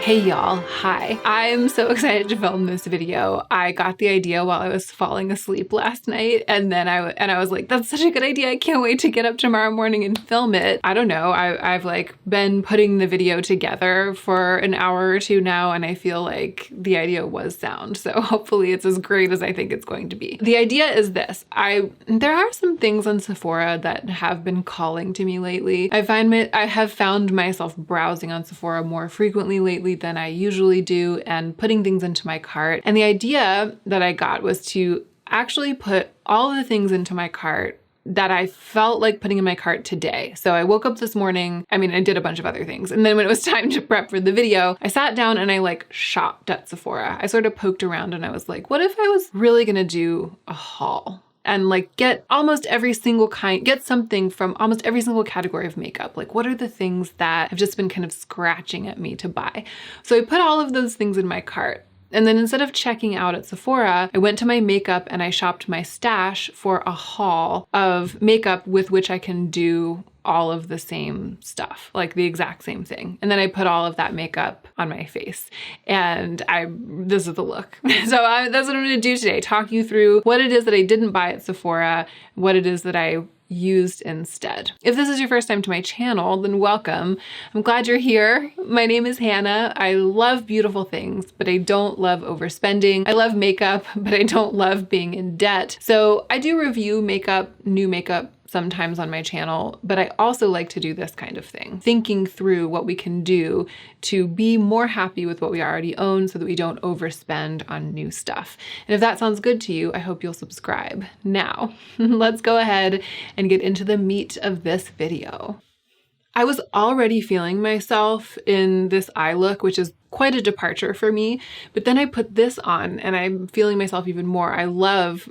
Hey y'all, hi. I'm so excited to film this video. I got the idea while I was falling asleep last night, and then I was like, that's such a good idea. I can't wait to get up tomorrow morning and film it. I don't know, I've like been putting the video together for an hour or two now, and I feel like the idea was sound. So hopefully it's as great as I think it's going to be. The idea is this. There are some things on Sephora that have been calling to me lately. I have found myself browsing on Sephora more frequently lately than I usually do and putting things into my cart. And the idea that I got was to actually put all of the things into my cart that I felt like putting in my cart today. So I woke up this morning, I did a bunch of other things. And then when it was time to prep for the video, I sat down and I shopped at Sephora. I sort of poked around and I was like, what if I was really gonna do a haul? And get get something from almost every single category of makeup. What are the things that have just been kind of scratching at me to buy? So I put all of those things in my cart. And then instead of checking out at Sephora, I went to my makeup and I shopped my stash for a haul of makeup with which I can do all of the same stuff, like the exact same thing. And then I put all of that makeup on my face and this is the look. So that's what I'm gonna do today. Talk you through what it is that I didn't buy at Sephora, what it is that I used instead. If this is your first time to my channel, then welcome. I'm glad you're here. My name is Hannah. I love beautiful things, but I don't love overspending. I love makeup, but I don't love being in debt. So I do review makeup, new makeup, sometimes on my channel, but I also like to do this kind of thing, thinking through what we can do to be more happy with what we already own so that we don't overspend on new stuff. And if that sounds good to you, I hope you'll subscribe. Now, let's go ahead and get into the meat of this video. I was already feeling myself in this eye look, which is quite a departure for me, but then I put this on and I'm feeling myself even more. I love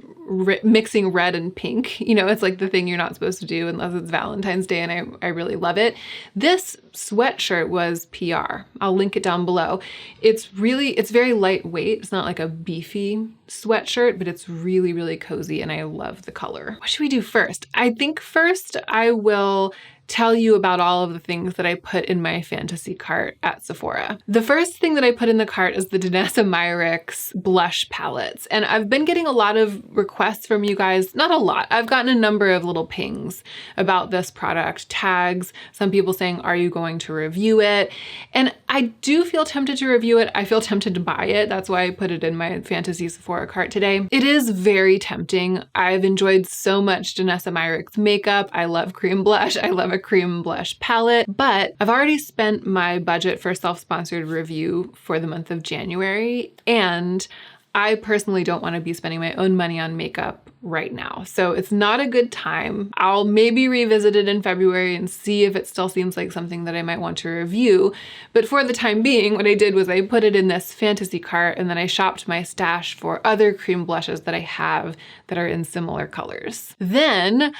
mixing red and pink. You know, it's like the thing you're not supposed to do unless it's Valentine's Day, and I really love it. This sweatshirt was PR. I'll link it down below. It's very lightweight. It's not like a beefy sweatshirt, but it's really, really cozy and I love the color. What should we do first? I think first I will tell you about all of the things that I put in my fantasy cart at Sephora. The first thing that I put in the cart is the Danessa Myricks blush palettes. And I've been getting a lot of requests from you guys, not a lot. I've gotten a number of little pings about this product, tags, some people saying, are you going to review it? And I do feel tempted to review it. I feel tempted to buy it. That's why I put it in my fantasy Sephora cart today. It is very tempting. I've enjoyed so much Danessa Myricks makeup. I love cream blush. I love a cream blush palette, but I've already spent my budget for self-sponsored review for the month of January, and I personally don't want to be spending my own money on makeup right now. So it's not a good time. I'll maybe revisit it in February and see if it still seems like something that I might want to review. But for the time being, what I did was I put it in this fantasy cart and then I shopped my stash for other cream blushes that I have that are in similar colors. Then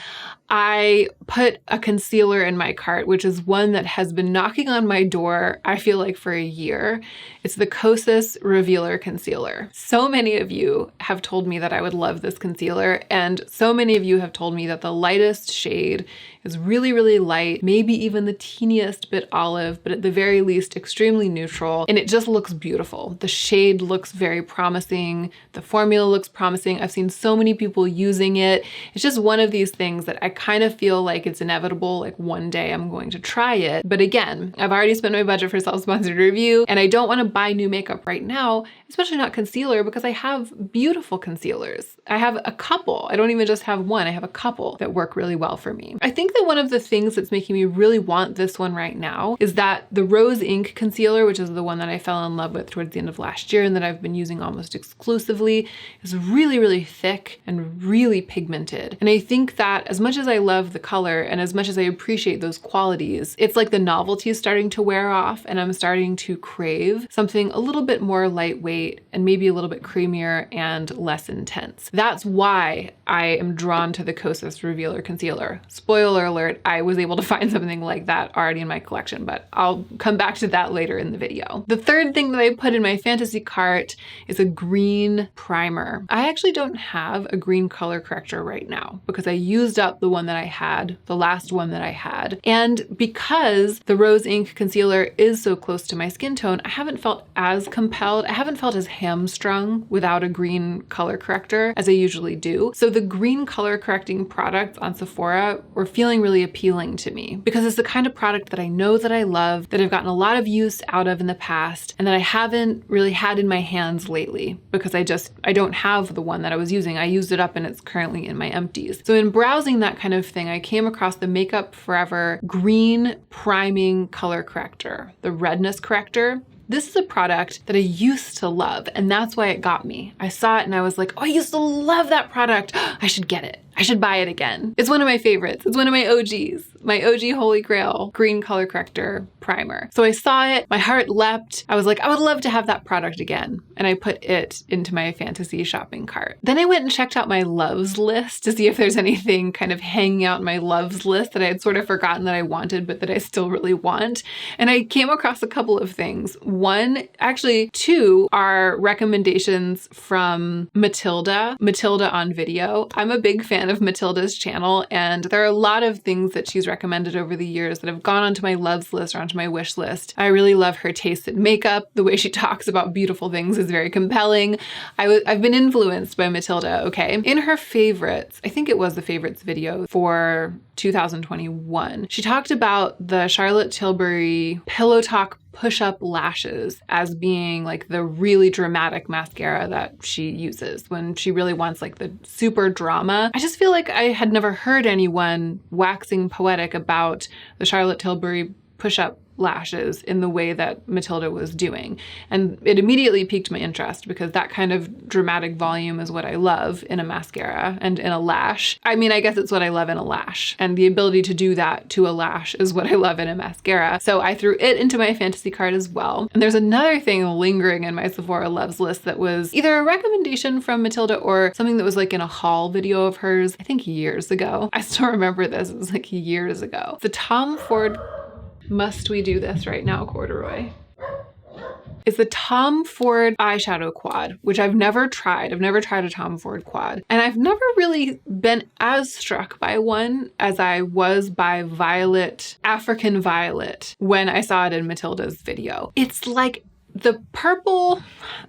I put a concealer in my cart, which is one that has been knocking on my door, I feel like, for a year. It's the Kosas Revealer Concealer. So many of you have told me that I would love this concealer, and so many of you have told me that the lightest shade is really, really light, maybe even the teeniest bit olive, but at the very least extremely neutral, and it just looks beautiful. The shade looks very promising. The formula looks promising. I've seen so many people using it. It's just one of these things that I kind of feel like it's inevitable, like one day I'm going to try it. But again, I've already spent my budget for self-sponsored review, and I don't want to buy new makeup right now, especially not concealer, because I have beautiful concealers. I have a couple. I don't even just have one. I have a couple that work really well for me. I think that one of the things that's making me really want this one right now is that the Rose Ink concealer, which is the one that I fell in love with towards the end of last year and that I've been using almost exclusively, is really, really thick and really pigmented. And I think that as much as I love the color and as much as I appreciate those qualities, it's like the novelty is starting to wear off and I'm starting to crave something a little bit more lightweight and maybe a little bit creamier and less intense. That's why I am drawn to the Kosas Revealer Concealer. Spoiler spoiler alert, I was able to find something like that already in my collection, but I'll come back to that later in the video. The third thing that I put in my fantasy cart is a green primer. I actually don't have a green color corrector right now because I used up the one that I had, the last one that I had. And because the Rose Ink concealer is so close to my skin tone, I haven't felt as compelled, I haven't felt as hamstrung without a green color corrector as I usually do. So the green color correcting products on Sephora were feeling really appealing to me because it's the kind of product that I know that I love, that I've gotten a lot of use out of in the past, and that I haven't really had in my hands lately because I don't have the one that I was using. I used it up and it's currently in my empties. So in browsing that kind of thing, I came across the Makeup Forever Green Priming Color Corrector, the redness corrector. This is a product that I used to love, and that's why it got me. I saw it and I was like, oh, I used to love that product. I should get it. I should buy it again. It's one of my favorites. It's one of my OGs, my OG Holy Grail green color corrector primer. So I saw it, my heart leapt. I was like, I would love to have that product again. And I put it into my fantasy shopping cart. Then I went and checked out my loves list to see if there's anything kind of hanging out in my loves list that I had sort of forgotten that I wanted, but that I still really want. And I came across a couple of things. One, actually two, are recommendations from Matilda on Video. I'm a big fan of Matilda's channel, and there are a lot of things that she's recommended over the years that have gone onto my loves list or onto my wish list. I really love her taste in makeup. The way she talks about beautiful things is very compelling. I've been influenced by Matilda, okay? In her favorites, I think it was the favorites video for 2021, she talked about the Charlotte Tilbury Pillow Talk push-up lashes as being like the really dramatic mascara that she uses when she really wants like the super drama. I just feel like I had never heard anyone waxing poetic about the Charlotte Tilbury push-up lashes in the way that Matilda was doing. And it immediately piqued my interest because that kind of dramatic volume is what I love in a mascara and in a lash. I mean, I guess it's what I love in a lash, and the ability to do that to a lash is what I love in a mascara. So I threw it into my fantasy cart as well. And there's another thing lingering in my Sephora loves list that was either a recommendation from Matilda or something that was like in a haul video of hers, I think years ago. I still remember this, it was like years ago. The Tom Ford Must We Do This Right Now corduroy. It's the Tom Ford eyeshadow quad, which I've never tried. I've never tried a Tom Ford quad. And I've never really been as struck by one as I was by Violet, African Violet, when I saw it in Matilda's video. It's like the purple,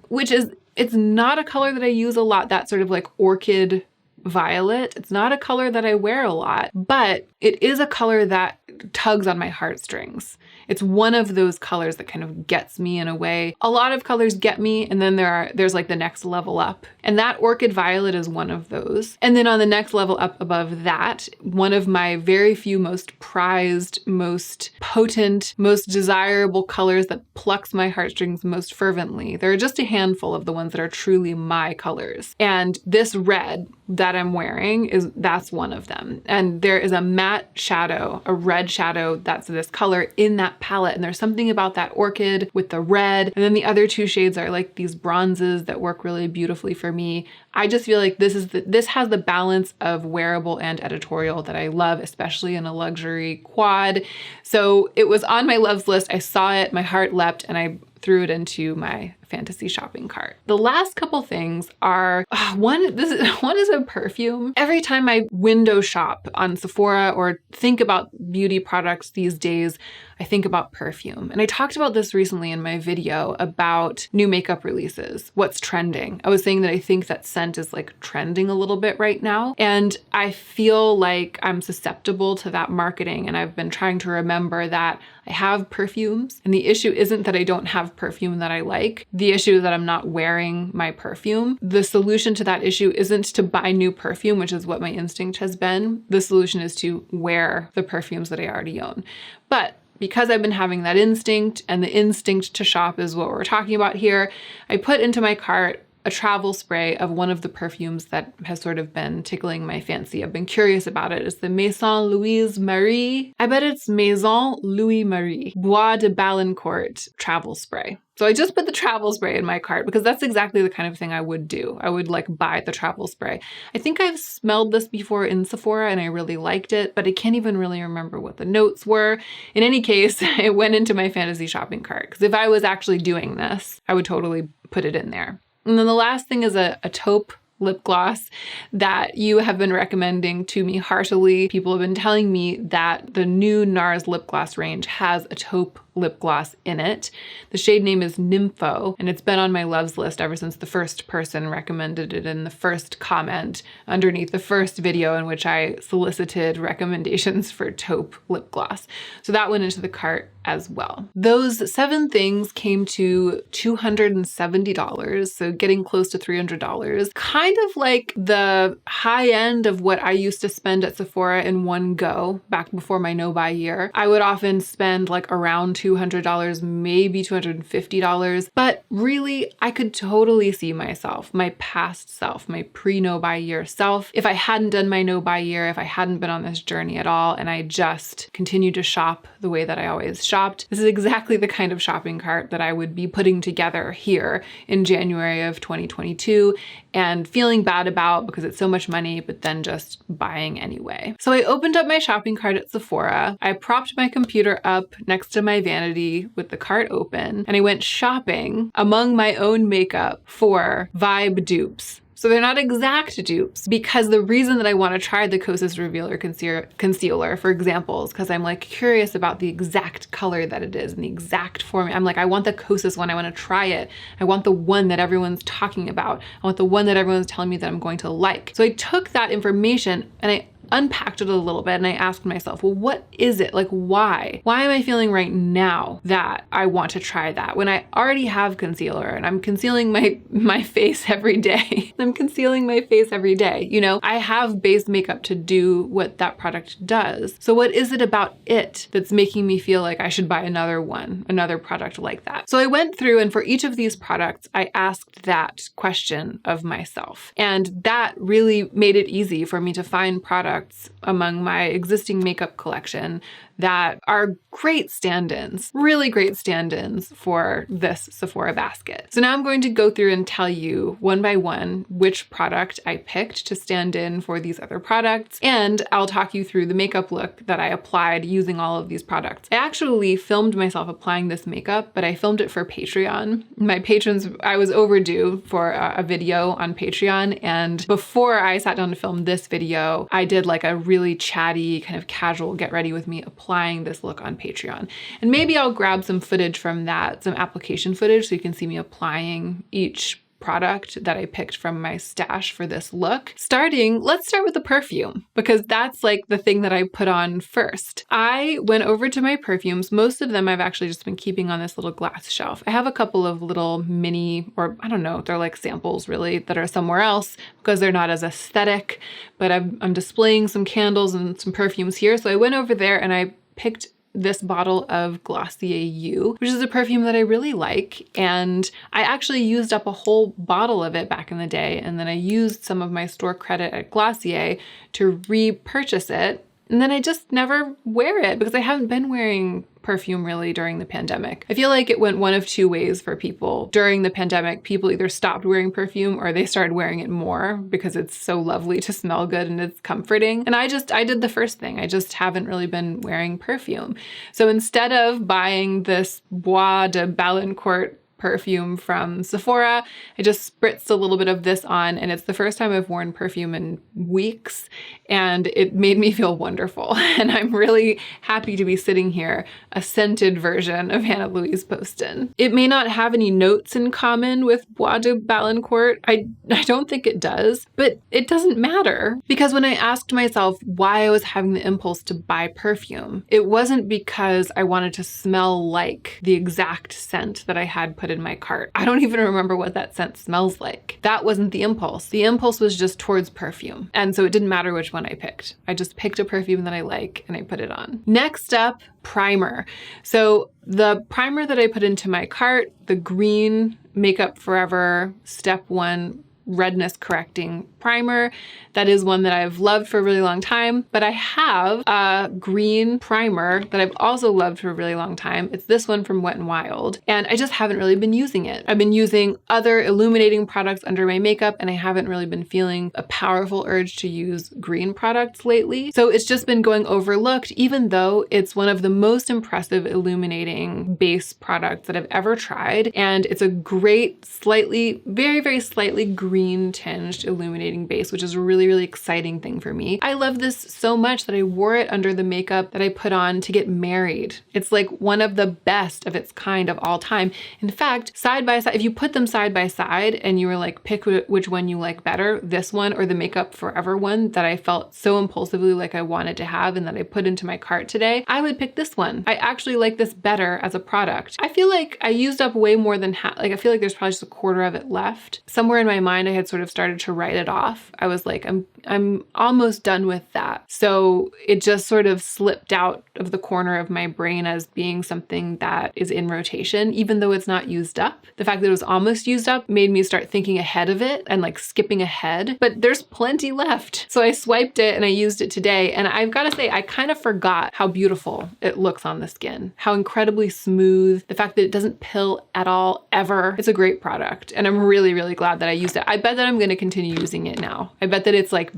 which is, it's not a color that I use a lot, that sort of like orchid violet. It's not a color that I wear a lot, but it is a color that tugs on my heartstrings. It's one of those colors that kind of gets me in a way. A lot of colors get me, and then there's like the next level up. And that orchid violet is one of those. And then on the next level up above that, one of my very few most prized, most potent, most desirable colors that plucks my heartstrings most fervently. There are just a handful of the ones that are truly my colors. And this red that I'm wearing that's one of them. And there is a matte shadow, a red shadow that's this color in that palette. And there's something about that orchid with the red. And then the other two shades are like these bronzes that work really beautifully for me. I just feel like this has the balance of wearable and editorial that I love, especially in a luxury quad. So it was on my loves list. I saw it, my heart leapt, and I threw it into my fantasy shopping cart. The last couple things are, one is a perfume. Every time I window shop on Sephora or think about beauty products these days, I think about perfume. And I talked about this recently in my video about new makeup releases, what's trending. I was saying that I think that scent is like trending a little bit right now. And I feel like I'm susceptible to that marketing. And I've been trying to remember that I have perfumes. And the issue isn't that I don't have perfume that I like. The issue is that I'm not wearing my perfume. The solution to that issue isn't to buy new perfume, which is what my instinct has been. The solution is to wear the perfumes that I already own. But because I've been having that instinct, and the instinct to shop is what we're talking about here, I put into my cart a travel spray of one of the perfumes that has sort of been tickling my fancy. I've been curious about it. It's the Maison Louise Marie. I bet it's Maison Louis Marie Bois de Balancourt travel spray. So I just put the travel spray in my cart because that's exactly the kind of thing I would do. I would like buy the travel spray. I think I've smelled this before in Sephora and I really liked it, but I can't even really remember what the notes were. In any case, it went into my fantasy shopping cart because if I was actually doing this, I would totally put it in there. And then the last thing is a taupe lip gloss that you have been recommending to me heartily. People have been telling me that the new NARS lip gloss range has a taupe lip gloss in it. The shade name is Nympho, and it's been on my loves list ever since the first person recommended it in the first comment underneath the first video in which I solicited recommendations for taupe lip gloss. So that went into the cart as well. Those 7 things came to $270, so getting close to $300. Kind of like the high end of what I used to spend at Sephora in one go back before my no-buy year. I would often spend like around $200, maybe $250, but really I could totally see myself, my past self, my pre-no-buy year self, if I hadn't done my no-buy year, if I hadn't been on this journey at all, and I just continued to shop the way that I always shopped. This is exactly the kind of shopping cart that I would be putting together here in January of 2022 and feeling bad about because it's so much money, but then just buying anyway. So I opened up my shopping cart at Sephora. I propped my computer up next to my vanity with the cart open, and I went shopping among my own makeup for vibe dupes. So they're not exact dupes because the reason that I want to try the Kosas Revealer Concealer, for example, is because I'm like curious about the exact color that it is and the exact formula. I'm like, I want the Kosas one. I want to try it. I want the one that everyone's talking about. I want the one that everyone's telling me that I'm going to like. So I took that information and I unpacked it a little bit and I asked myself, well, what is it? Like, why? Why am I feeling right now that I want to try that when I already have concealer and I'm concealing my face every day? I'm concealing my face every day. You know, I have base makeup to do what that product does. So what is it about it that's making me feel like I should buy another product like that? So I went through and for each of these products, I asked that question of myself. And that really made it easy for me to find products among my existing makeup collection that are great stand-ins, really great stand-ins for this Sephora basket. So now I'm going to go through and tell you one by one which product I picked to stand in for these other products, and I'll talk you through the makeup look that I applied using all of these products. I actually filmed myself applying this makeup, but I filmed it for Patreon. My patrons, I was overdue for a video on Patreon, and before I sat down to film this video, I did like a really chatty, kind of casual get ready with me applying this look on Patreon. And maybe I'll grab some footage from that, some application footage, so you can see me applying each product that I picked from my stash for this look. Let's start with the perfume, because that's like the thing that I put on first. I went over to my perfumes. Most of them I've actually just been keeping on this little glass shelf. I have a couple of little mini, or I don't know, they're like samples really, that are somewhere else because they're not as aesthetic, but I'm displaying some candles and some perfumes here. So I went over there and I picked this bottle of Glossier You, which is a perfume that I really like. And I actually used up a whole bottle of it back in the day. And then I used some of my store credit at Glossier to repurchase it. And then I just never wear it because I haven't been wearing perfume really during the pandemic. I feel like it went one of two ways for people. During the pandemic, people either stopped wearing perfume or they started wearing it more because it's so lovely to smell good and it's comforting. And I did the first thing. I just haven't really been wearing perfume. So instead of buying this Bois de Balancourt perfume from Sephora, I just spritzed a little bit of this on, and it's the first time I've worn perfume in weeks, and it made me feel wonderful. And I'm really happy to be sitting here, a scented version of Hannah Louise Poston. It may not have any notes in common with Bois de Balancourt. I don't think it does, but it doesn't matter, because when I asked myself why I was having the impulse to buy perfume, it wasn't because I wanted to smell like the exact scent that I had put in my cart. I don't even remember what that scent smells like. That wasn't the impulse. The impulse was just towards perfume. And so it didn't matter which one I picked. I just picked a perfume that I like and I put it on. Next up, primer. So the primer that I put into my cart, the green Makeup Forever Step 1 redness correcting primer. That is one that I've loved for a really long time, but I have a green primer that I've also loved for a really long time. It's this one from Wet n Wild, and I just haven't really been using it. I've been using other illuminating products under my makeup, and I haven't really been feeling a powerful urge to use green products lately. So it's just been going overlooked, even though it's one of the most impressive illuminating base products that I've ever tried. And it's a great, slightly, very, very slightly green tinged illuminating base, which is a really, really exciting thing for me. I love this so much that I wore it under the makeup that I put on to get married. It's like one of the best of its kind of all time. In fact, side by side, if you put them side by side and you were like, pick which one you like better, this one or the Makeup Forever one that I felt so impulsively like I wanted to have and that I put into my cart today, I would pick this one. I actually like this better as a product. I feel like I used up way more than half. Like I feel like there's probably just a quarter of it left. Somewhere in my mind, I had sort of started to write it off. I was like, I'm almost done with that. So it just sort of slipped out of the corner of my brain as being something that is in rotation, even though it's not used up. The fact that it was almost used up made me start thinking ahead of it and like skipping ahead, but there's plenty left. So I swiped it and I used it today. And I've got to say, I kind of forgot how beautiful it looks on the skin, how incredibly smooth, the fact that it doesn't pill at all, ever. It's a great product. And I'm really, really glad that I used it. I bet that I'm going to continue using it now. I bet that it's like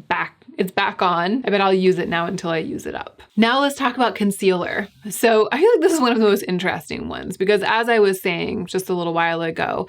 it's back on. I bet I'll use it now until I use it up. Now let's talk about concealer. So I feel like this is one of the most interesting ones because as I was saying just a little while ago,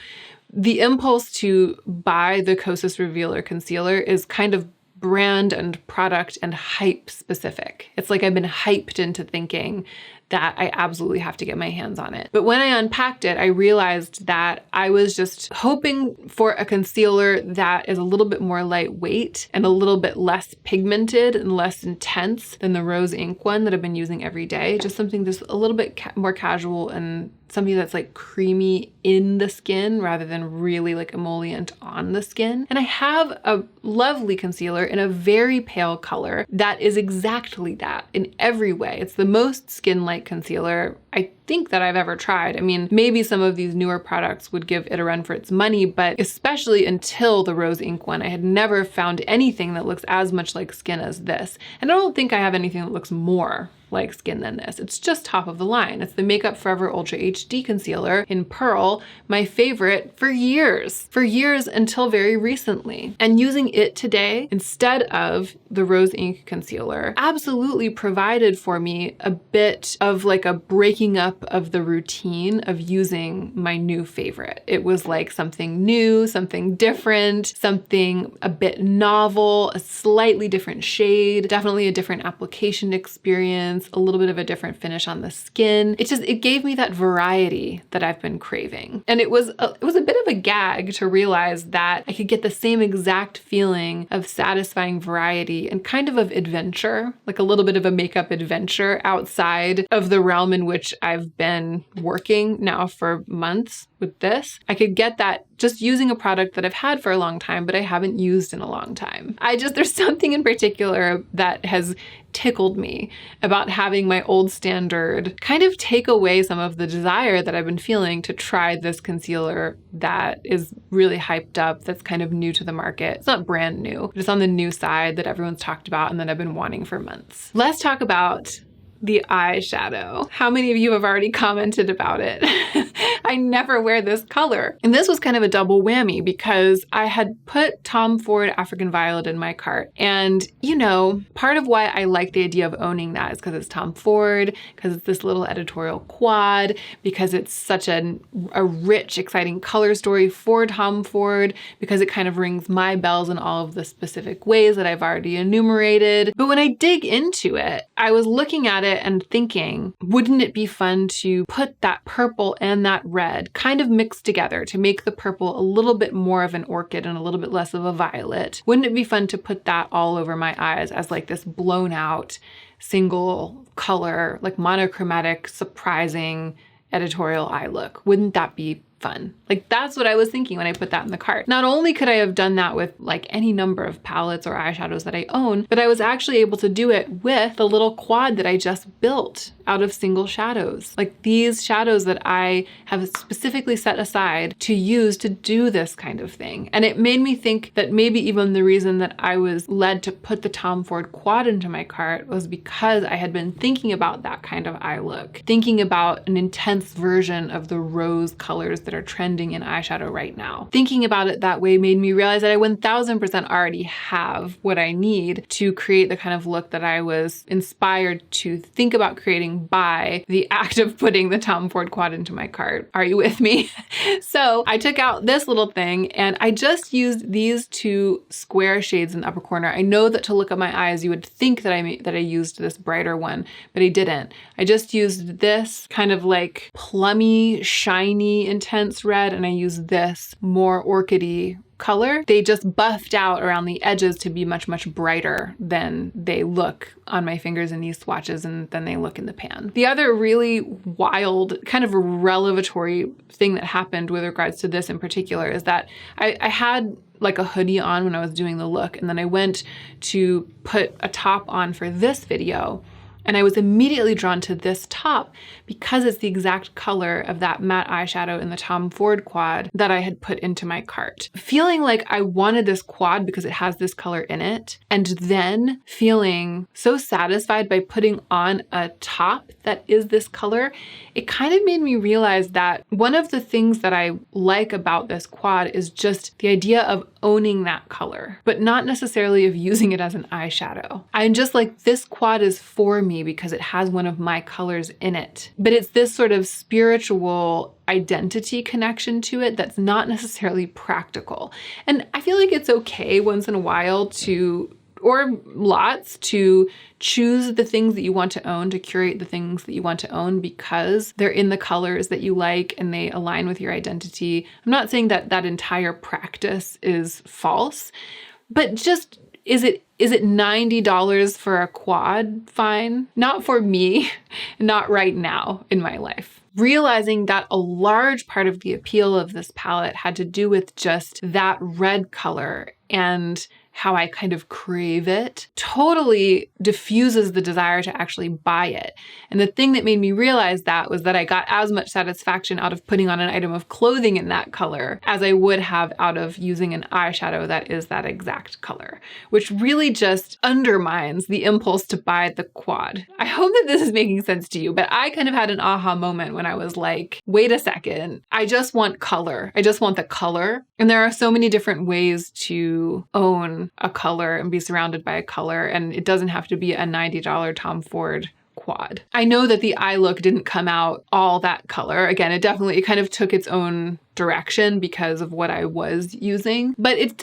the impulse to buy the Kosas Revealer concealer is kind of brand and product and hype specific. It's like I've been hyped into thinking that I absolutely have to get my hands on it. But when I unpacked it, I realized that I was just hoping for a concealer that is a little bit more lightweight and a little bit less pigmented and less intense than the Rose Ink one that I've been using every day. Just something just a little bit more casual and something that's like creamy in the skin rather than really like emollient on the skin. And I have a lovely concealer in a very pale color that is exactly that in every way. It's the most skin-like concealer I think that I've ever tried. I mean, maybe some of these newer products would give it a run for its money, but especially until the Rose Ink one, I had never found anything that looks as much like skin as this. And I don't think I have anything that looks more like skin than this. It's just top of the line. It's the Makeup Forever Ultra HD Concealer in Pearl, my favorite for years until very recently. And using it today instead of the Rose Ink concealer absolutely provided for me a bit of like a breaking up of the routine of using my new favorite. It was like something new, something different, something a bit novel, a slightly different shade, definitely a different application experience, a little bit of a different finish on the skin. It gave me that variety that I've been craving. And it was a bit of a gag to realize that I could get the same exact feeling of satisfying variety and kind of adventure, like a little bit of a makeup adventure outside of the realm in which I've been working now for months with this. I could get that just using a product that I've had for a long time, but I haven't used in a long time. There's something in particular that has tickled me about having my old standard kind of take away some of the desire that I've been feeling to try this concealer that is really hyped up, that's kind of new to the market. It's not brand new, but it's on the new side that everyone's talked about and that I've been wanting for months. Let's talk about the eyeshadow. How many of you have already commented about it? I never wear this color. And this was kind of a double whammy because I had put Tom Ford African Violet in my cart. And you know, part of why I like the idea of owning that is because it's Tom Ford, because it's this little editorial quad, because it's such a rich, exciting color story for Tom Ford, because it kind of rings my bells in all of the specific ways that I've already enumerated. But when I dig into it, I was looking at it and thinking, wouldn't it be fun to put that purple and that red kind of mixed together to make the purple a little bit more of an orchid and a little bit less of a violet? Wouldn't it be fun to put that all over my eyes as like this blown out single color, like monochromatic, surprising editorial eye look? Wouldn't that be fun. Like that's what I was thinking when I put that in the cart. Not only could I have done that with like any number of palettes or eyeshadows that I own, but I was actually able to do it with the little quad that I just built out of single shadows. Like these shadows that I have specifically set aside to use to do this kind of thing. And it made me think that maybe even the reason that I was led to put the Tom Ford quad into my cart was because I had been thinking about that kind of eye look, thinking about an intense version of the rose colors that are trending in eyeshadow right now. Thinking about it that way made me realize that I 1000% already have what I need to create the kind of look that I was inspired to think about creating by the act of putting the Tom Ford quad into my cart. Are you with me? So I took out this little thing and I just used these two square shades in the upper corner. I know that to look at my eyes, you would think that I used this brighter one, but I didn't. I just used this kind of like plummy, shiny, intense red, and I used this more orchidy color. They just buffed out around the edges to be much, much brighter than they look on my fingers in these swatches and than they look in the pan. The other really wild kind of revelatory thing that happened with regards to this in particular is that I had like a hoodie on when I was doing the look, and then I went to put a top on for this video. And I was immediately drawn to this top because it's the exact color of that matte eyeshadow in the Tom Ford quad that I had put into my cart. Feeling like I wanted this quad because it has this color in it, and then feeling so satisfied by putting on a top that is this color, it kind of made me realize that one of the things that I like about this quad is just the idea of owning that color, but not necessarily of using it as an eyeshadow. I'm just like, this quad is for me because it has one of my colors in it. But it's this sort of spiritual identity connection to it that's not necessarily practical. And I feel like it's okay once in a while to, or lots, to choose the things that you want to own, to curate the things that you want to own because they're in the colors that you like and they align with your identity. I'm not saying that that entire practice is false, but just is it $90 for a quad? Fine. Not for me, not right now in my life. Realizing that a large part of the appeal of this palette had to do with just that red color and how I kind of crave it, totally diffuses the desire to actually buy it. And the thing that made me realize that was that I got as much satisfaction out of putting on an item of clothing in that color as I would have out of using an eyeshadow that is that exact color, which really just undermines the impulse to buy the quad. I hope that this is making sense to you, but I kind of had an aha moment when I was like, wait a second, I just want color. I just want the color. And there are so many different ways to own a color and be surrounded by a color, and it doesn't have to be a $90 Tom Ford quad. I know that the eye look didn't come out all that color. Again, it kind of took its own direction because of what I was using, but it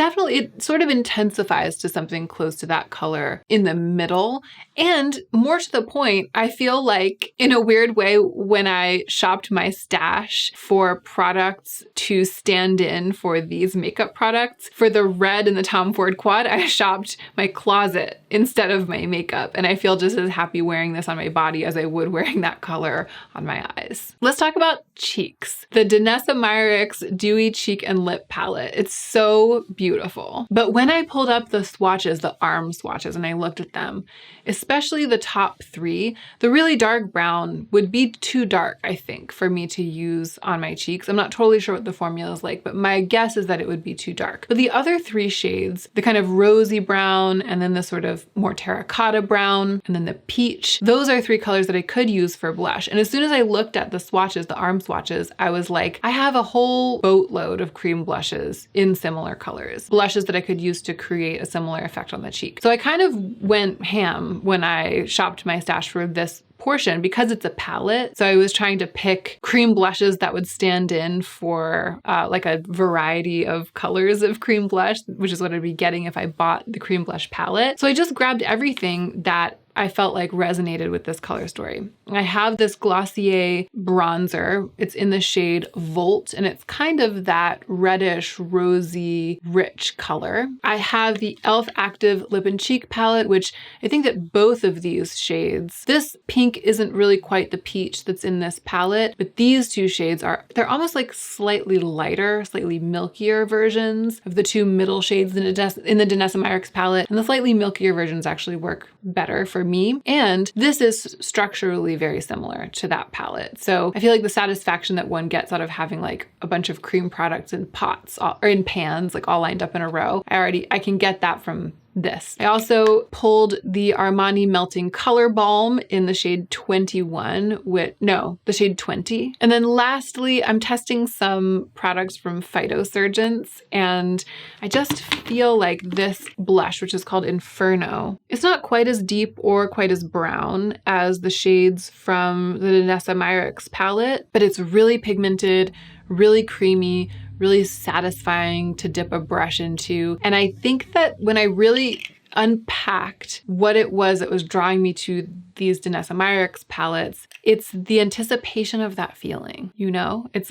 sort of intensifies to something close to that color in the middle. And more to the point, I feel like in a weird way, when I shopped my stash for products to stand in for these makeup products, for the red and the Tom Ford quad, I shopped my closet instead of my makeup. And I feel just as happy wearing this on my body as I would wearing that color on my eyes. Let's talk about cheeks. The Danessa Myricks Dewy Cheek and Lip Palette. It's so beautiful. But when I pulled up the swatches, the arm swatches, and I looked at them, especially the top three, the really dark brown would be too dark, I think, for me to use on my cheeks. I'm not totally sure what the formula is like, but my guess is that it would be too dark. But the other three shades, the kind of rosy brown, and then the sort of more terracotta brown, and then the peach, those are three colors that I could use for blush. And as soon as I looked at the swatches, the arm swatches, I was like, I have a whole boatload of cream blushes in similar colors, blushes that I could use to create a similar effect on the cheek. So I kind of went ham when I shopped my stash for this portion because it's a palette. So I was trying to pick cream blushes that would stand in for like a variety of colors of cream blush, which is what I'd be getting if I bought the cream blush palette. So I just grabbed everything that I felt like resonated with this color story. I have this Glossier bronzer. It's in the shade Volt, and it's kind of that reddish, rosy, rich color. I have the e.l.f. Active Lip and Cheek palette, which I think that both of these shades, this pink pink isn't really quite the peach that's in this palette, but these two shades they're almost like slightly lighter, slightly milkier versions of the two middle shades in the Danessa Myricks palette. And the slightly milkier versions actually work better for me. And this is structurally very similar to that palette. So I feel like the satisfaction that one gets out of having like a bunch of cream products in pots or in pans, like all lined up in a row, I can get that from this. I also pulled the Armani Melting Color Balm in the shade 21 the shade 20. And then lastly, I'm testing some products from Phytosurgence, and I just feel like this blush, which is called Inferno, it's not quite as deep or quite as brown as the shades from the Danessa Myricks palette, but it's really pigmented, really creamy, really satisfying to dip a brush into. And I think that when I really unpacked what it was that was drawing me to these Danessa Myricks palettes, it's the anticipation of that feeling, you know? It's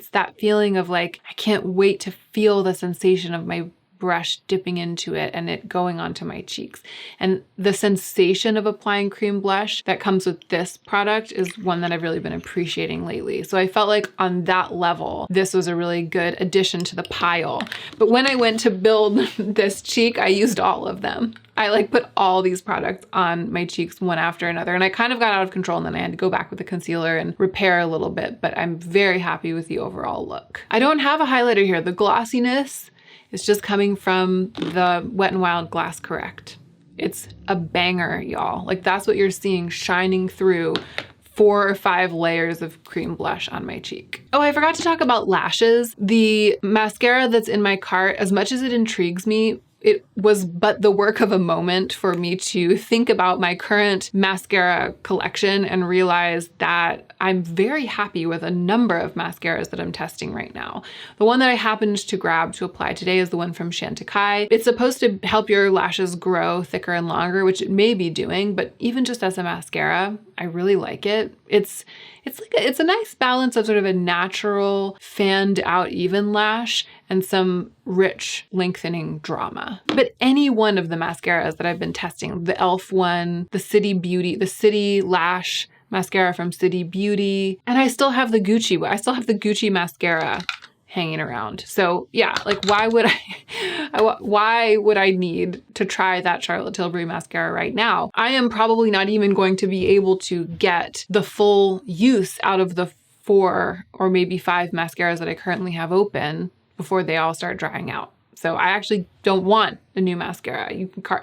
that feeling of like, I can't wait to feel the sensation of my brush dipping into it and it going onto my cheeks. And the sensation of applying cream blush that comes with this product is one that I've really been appreciating lately. So I felt like on that level, this was a really good addition to the pile. But when I went to build this cheek, I used all of them. I like put all these products on my cheeks one after another, and I kind of got out of control, and then I had to go back with the concealer and repair a little bit, but I'm very happy with the overall look. I don't have a highlighter here. The glossiness is just coming from the Wet n Wild Glass Correct. It's a banger, y'all. Like, that's what you're seeing shining through 4 or 5 layers of cream blush on my cheek. Oh, I forgot to talk about lashes. The mascara that's in my cart, as much as it intrigues me, it was but the work of a moment for me to think about my current mascara collection and realize that I'm very happy with a number of mascaras that I'm testing right now. The one that I happened to grab to apply today is the one from Chantecaille. It's supposed to help your lashes grow thicker and longer, which it may be doing, but even just as a mascara, I really like it. It's a nice balance of sort of a natural fanned out even lash and some rich lengthening drama. But any one of the mascaras that I've been testing, the e.l.f. one, the City Lash mascara from City Beauty, and I still have the Gucci mascara hanging around. So yeah, like why would I need to try that Charlotte Tilbury mascara right now? I am probably not even going to be able to get the full use out of the 4 or maybe 5 mascaras that I currently have open before they all start drying out. So I actually don't want a new mascara.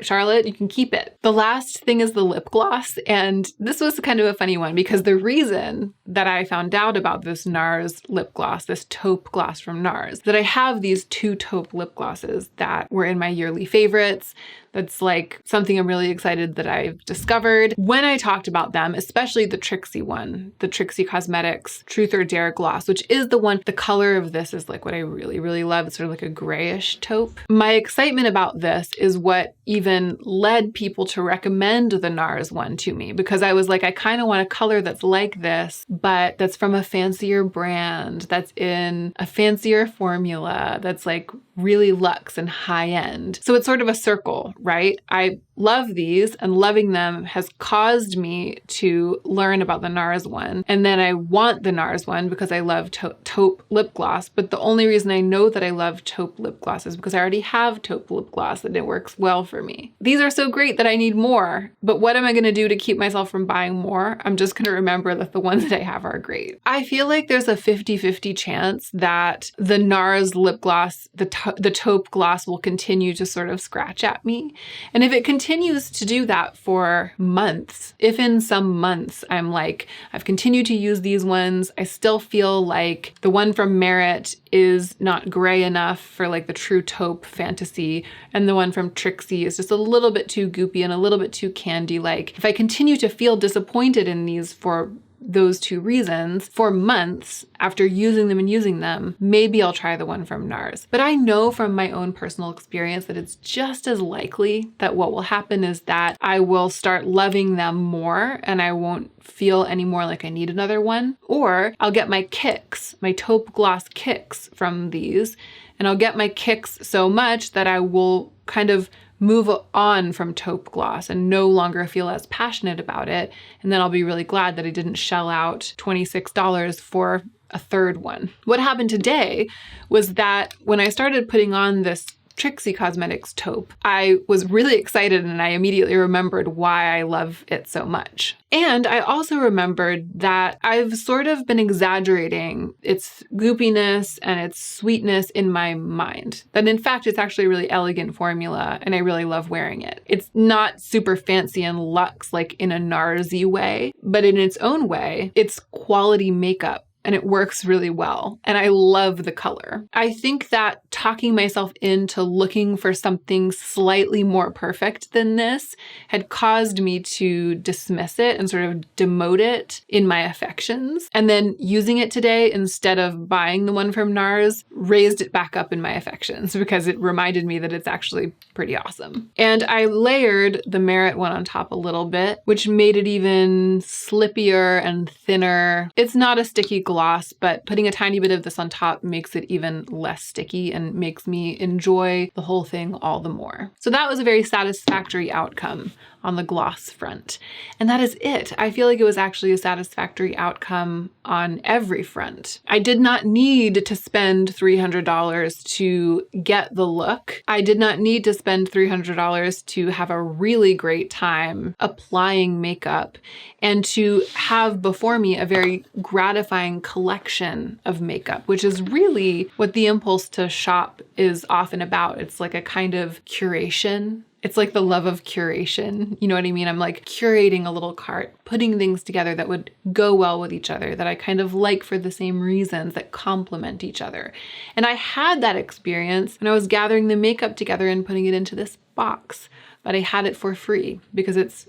Charlotte, you can keep it. The last thing is the lip gloss. And this was kind of a funny one because the reason that I found out about this NARS lip gloss, this taupe gloss from NARS, that I have these 2 taupe lip glosses that were in my yearly favorites. That's like something I'm really excited that I've discovered. When I talked about them, especially the Trixie one, the Trixie Cosmetics Truth or Dare gloss, which is the one, the color of this is like what I really, really love. It's sort of like a grayish taupe. My excitement about this is what even led people to recommend the NARS one to me, because I was like, I kind of want a color that's like this, but that's from a fancier brand, that's in a fancier formula, that's like really luxe and high end. So it's sort of a circle, right? I love these, and loving them has caused me to learn about the NARS one. And then I want the NARS one because I love taupe lip gloss. But the only reason I know that I love taupe lip gloss is because I already have taupe lip gloss and it works well for me. These are so great that I need more. But what am I going to do to keep myself from buying more? I'm just going to remember that the ones that I have are great. I feel like there's a 50-50 chance that the NARS lip gloss, the taupe gloss, will continue to sort of scratch at me. And if it continues to do that for months, if in some months I'm like, I've continued to use these ones, I still feel like the one from Merit is not gray enough for like the true taupe fantasy, and the one from Trixie is just a little bit too goopy and a little bit too candy-like. If I continue to feel disappointed in these for those 2 reasons for months after using them, maybe I'll try the one from NARS. But I know from my own personal experience that it's just as likely that what will happen is that I will start loving them more and I won't feel anymore like I need another one. Or I'll get my kicks, my taupe gloss kicks from these, and I'll get my kicks so much that I will kind of move on from taupe gloss and no longer feel as passionate about it. And then I'll be really glad that I didn't shell out $26 for a third one. What happened today was that when I started putting on this Trixie Cosmetics taupe, I was really excited and I immediately remembered why I love it so much. And I also remembered that I've sort of been exaggerating its goopiness and its sweetness in my mind. That in fact, it's actually a really elegant formula and I really love wearing it. It's not super fancy and luxe like in a NARS-y way, but in its own way, it's quality makeup. And it works really well. And I love the color. I think that talking myself into looking for something slightly more perfect than this had caused me to dismiss it and sort of demote it in my affections. And then using it today instead of buying the one from NARS raised it back up in my affections because it reminded me that it's actually pretty awesome. And I layered the Merit one on top a little bit, which made it even slippier and thinner. It's not a sticky gloss, but putting a tiny bit of this on top makes it even less sticky and makes me enjoy the whole thing all the more. So that was a very satisfactory outcome on the gloss front. And that is it. I feel like it was actually a satisfactory outcome on every front. I did not need to spend $300 to get the look. I did not need to spend $300 to have a really great time applying makeup and to have before me a very gratifying collection of makeup, which is really what the impulse to shop is often about. It's like a kind of curation. It's like the love of curation. You know what I mean? I'm like curating a little cart, putting things together that would go well with each other, that I kind of like for the same reasons, that complement each other. And I had that experience when I was gathering the makeup together and putting it into this box, but I had it for free because it's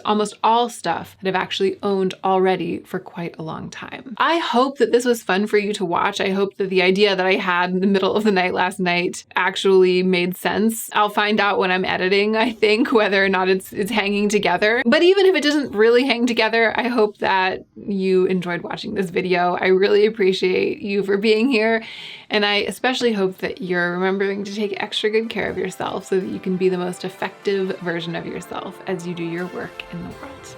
almost all stuff that I've actually owned already for quite a long time. I hope that this was fun for you to watch. I hope that the idea that I had in the middle of the night last night actually made sense. I'll find out when I'm editing, I think, whether or not it's hanging together. But even if it doesn't really hang together, I hope that you enjoyed watching this video. I really appreciate you for being here. And I especially hope that you're remembering to take extra good care of yourself so that you can be the most effective version of yourself as you do your work in the world.